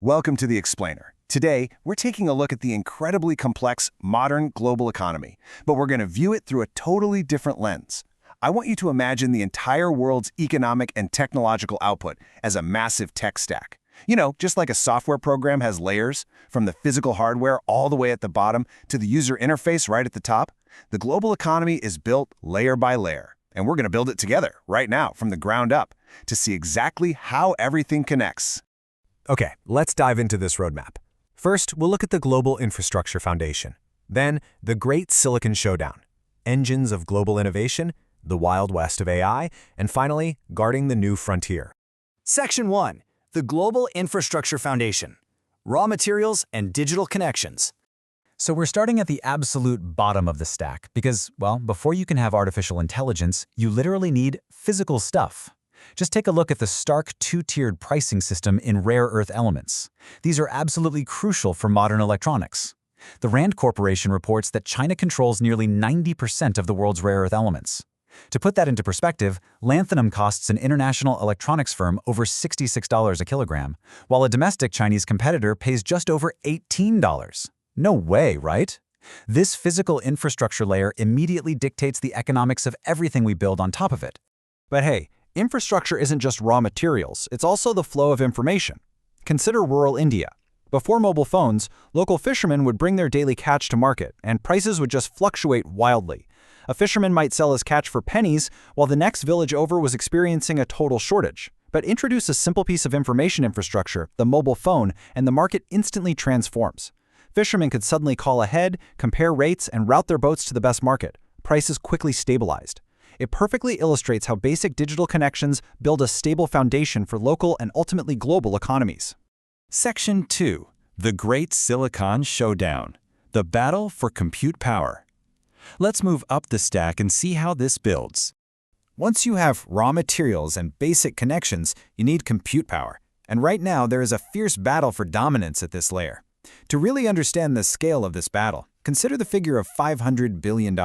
Welcome to The Explainer. Today, we're taking a look at the incredibly complex, modern global economy, but we're going to view it through a totally different lens. I want you to imagine the entire world's economic and technological output as a massive tech stack. You know, just like a software program has layers, from the physical hardware all the way at the bottom to the user interface right at the top, the global economy is built layer by layer. And we're going to build it together, right now, from the ground up, to see exactly how everything connects. Okay, let's dive into this roadmap. First, we'll look at the global infrastructure foundation. Then, the Great Silicon Showdown, engines of global innovation, the Wild West of AI, and finally, guarding the new frontier. Section 1. The Global Infrastructure Foundation. Raw materials and digital connections. So we're starting at the absolute bottom of the stack because, well, before you can have artificial intelligence, you literally need physical stuff. Just take a look at the stark two-tiered pricing system in rare earth elements. These are absolutely crucial for modern electronics. The Rand Corporation reports that China controls nearly 90% of the world's rare earth elements. To put that into perspective, lanthanum costs an international electronics firm over $66 a kilogram, while a domestic Chinese competitor pays just over $18. No way, right? This physical infrastructure layer immediately dictates the economics of everything we build on top of it. But hey, infrastructure isn't just raw materials, it's also the flow of information. Consider rural India. Before mobile phones, local fishermen would bring their daily catch to market, and prices would just fluctuate wildly. A fisherman might sell his catch for pennies, while the next village over was experiencing a total shortage. But introduce a simple piece of information infrastructure, the mobile phone, and the market instantly transforms. Fishermen could suddenly call ahead, compare rates, and route their boats to the best market. Prices quickly stabilized. It perfectly illustrates how basic digital connections build a stable foundation for local and ultimately global economies. Section 2. The Great Silicon Showdown. The Battle for Compute Power. Let's move up the stack and see how this builds. Once you have raw materials and basic connections, you need compute power. And right now, there is a fierce battle for dominance at this layer. To really understand the scale of this battle, consider the figure of $500 billion.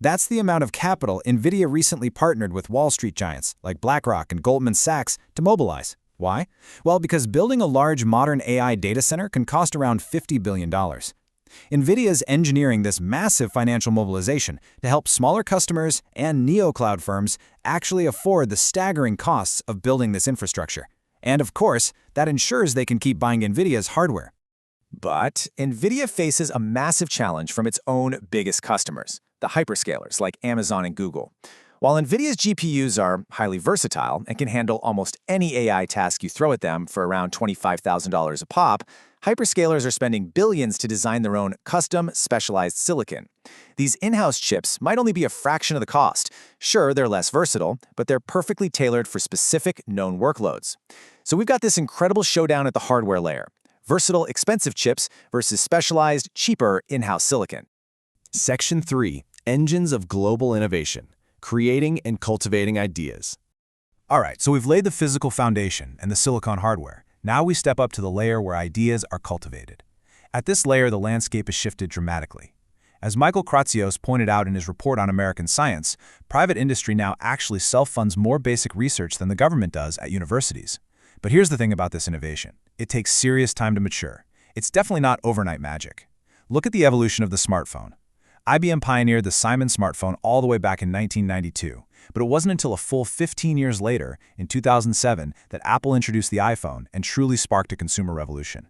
That's the amount of capital NVIDIA recently partnered with Wall Street giants like BlackRock and Goldman Sachs to mobilize. Why? Well, because building a large modern AI data center can cost around $50 billion. NVIDIA is engineering this massive financial mobilization to help smaller customers and neo-cloud firms actually afford the staggering costs of building this infrastructure. And of course, that ensures they can keep buying NVIDIA's hardware. But NVIDIA faces a massive challenge from its own biggest customers, the hyperscalers like Amazon and Google. While NVIDIA's GPUs are highly versatile and can handle almost any AI task you throw at them for around $25,000 a pop, hyperscalers are spending billions to design their own custom, specialized silicon. These in-house chips might only be a fraction of the cost. Sure, they're less versatile, but they're perfectly tailored for specific known workloads. So we've got this incredible showdown at the hardware layer. Versatile, expensive chips versus specialized, cheaper in-house silicon. Section 3. Engines of global innovation. Creating and cultivating ideas. All right, so we've laid the physical foundation and the silicon hardware. Now we step up to the layer where ideas are cultivated. At this layer, the landscape has shifted dramatically. As Michael Kratsios pointed out in his report on American science, private industry now actually self-funds more basic research than the government does at universities. But here's the thing about this innovation. It takes serious time to mature. It's definitely not overnight magic. Look at the evolution of the smartphone. IBM pioneered the Simon smartphone all the way back in 1992, but it wasn't until a full 15 years later, in 2007, that Apple introduced the iPhone and truly sparked a consumer revolution.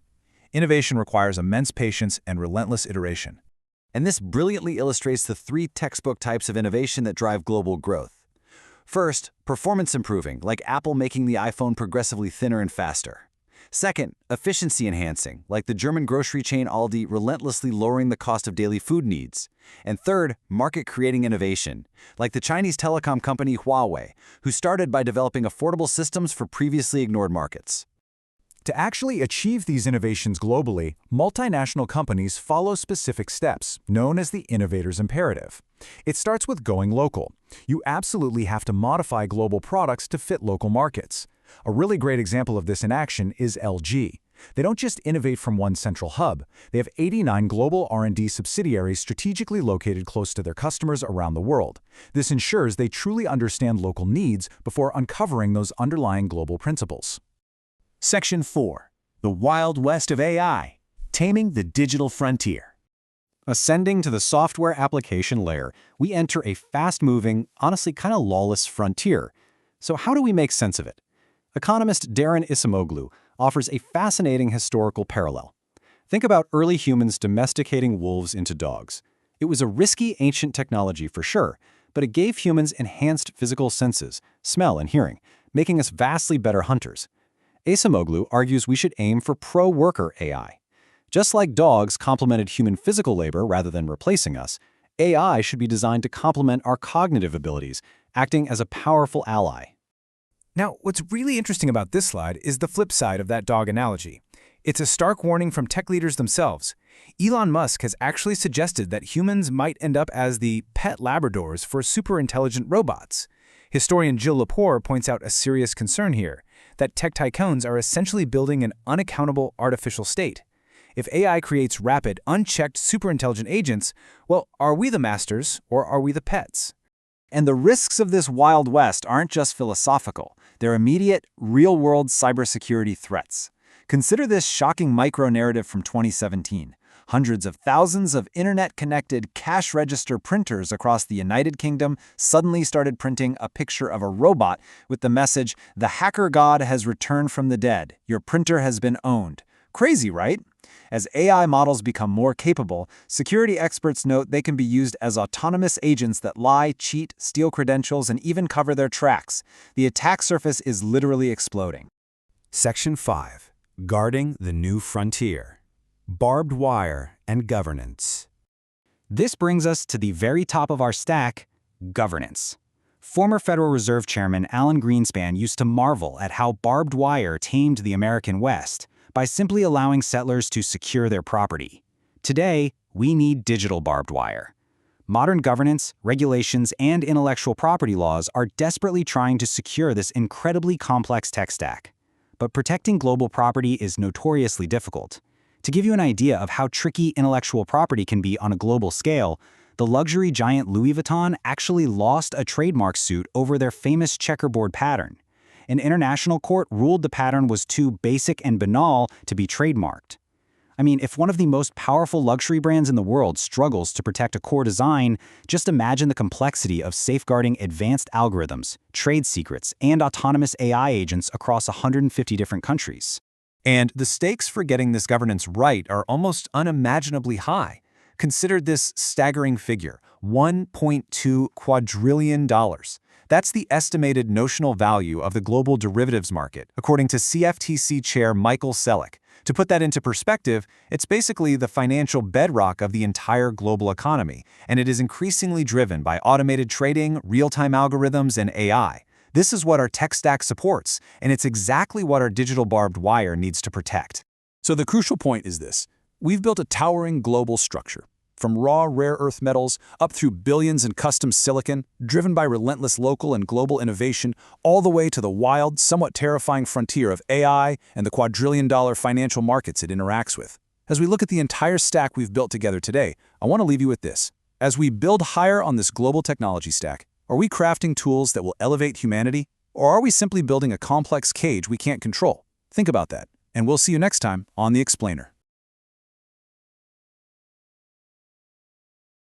Innovation requires immense patience and relentless iteration. And this brilliantly illustrates the three textbook types of innovation that drive global growth. First, performance improving, like Apple making the iPhone progressively thinner and faster. Second, efficiency enhancing, like the German grocery chain Aldi relentlessly lowering the cost of daily food needs. And third, market-creating innovation, like the Chinese telecom company Huawei, who started by developing affordable systems for previously ignored markets. To actually achieve these innovations globally, multinational companies follow specific steps, known as the innovator's imperative. It starts with going local. You absolutely have to modify global products to fit local markets. A really great example of this in action is LG. They don't just innovate from one central hub. They have 89 global R&D subsidiaries strategically located close to their customers around the world. This ensures they truly understand local needs before uncovering those underlying global principles. Section 4. The Wild West of AI, Taming the Digital Frontier. Ascending to the software application layer, we enter a fast-moving, honestly kind of lawless frontier. So how do we make sense of it? Economist Darren Isimoglu offers a fascinating historical parallel. Think about early humans domesticating wolves into dogs. It was a risky ancient technology for sure, but it gave humans enhanced physical senses, smell and hearing, making us vastly better hunters. Isimoglu argues we should aim for pro-worker AI. Just like dogs complemented human physical labor rather than replacing us, AI should be designed to complement our cognitive abilities, acting as a powerful ally. Now, what's really interesting about this slide is the flip side of that dog analogy. It's a stark warning from tech leaders themselves. Elon Musk has actually suggested that humans might end up as the pet Labradors for super-intelligent robots. Historian Jill Lepore points out a serious concern here, that tech tycoons are essentially building an unaccountable artificial state. If AI creates rapid, unchecked, super-intelligent agents, well, are we the masters or are we the pets? And the risks of this Wild West aren't just philosophical. They're immediate, real-world cybersecurity threats. Consider this shocking micro-narrative from 2017. Hundreds of thousands of internet-connected cash register printers across the United Kingdom suddenly started printing a picture of a robot with the message, "The hacker god has returned from the dead. Your printer has been owned." Crazy, right? As AI models become more capable, security experts note they can be used as autonomous agents that lie, cheat, steal credentials, and even cover their tracks. The attack surface is literally exploding. Section 5. Guarding the New Frontier. Barbed wire and governance. This brings us to the very top of our stack, governance. Former Federal Reserve Chairman Alan Greenspan used to marvel at how barbed wire tamed the American West by simply allowing settlers to secure their property. Today, we need digital barbed wire. Modern governance, regulations, and intellectual property laws are desperately trying to secure this incredibly complex tech stack. But protecting global property is notoriously difficult. To give you an idea of how tricky intellectual property can be on a global scale, the luxury giant Louis Vuitton actually lost a trademark suit over their famous checkerboard pattern. An international court ruled the pattern was too basic and banal to be trademarked. I mean, if one of the most powerful luxury brands in the world struggles to protect a core design, just imagine the complexity of safeguarding advanced algorithms, trade secrets, and autonomous AI agents across 150 different countries. And the stakes for getting this governance right are almost unimaginably high. Consider this staggering figure, $1.2 quadrillion. That's the estimated notional value of the global derivatives market, according to CFTC Chair Michael Selleck. To put that into perspective, it's basically the financial bedrock of the entire global economy, and it is increasingly driven by automated trading, real-time algorithms, and AI. This is what our tech stack supports, and it's exactly what our digital barbed wire needs to protect. So the crucial point is this. We've built a towering global structure, from raw rare earth metals up through billions in custom silicon, driven by relentless local and global innovation, all the way to the wild, somewhat terrifying frontier of AI and the quadrillion-dollar financial markets it interacts with. As we look at the entire stack we've built together today, I want to leave you with this. As we build higher on this global technology stack, are we crafting tools that will elevate humanity, or are we simply building a complex cage we can't control? Think about that, and we'll see you next time on The Explainer.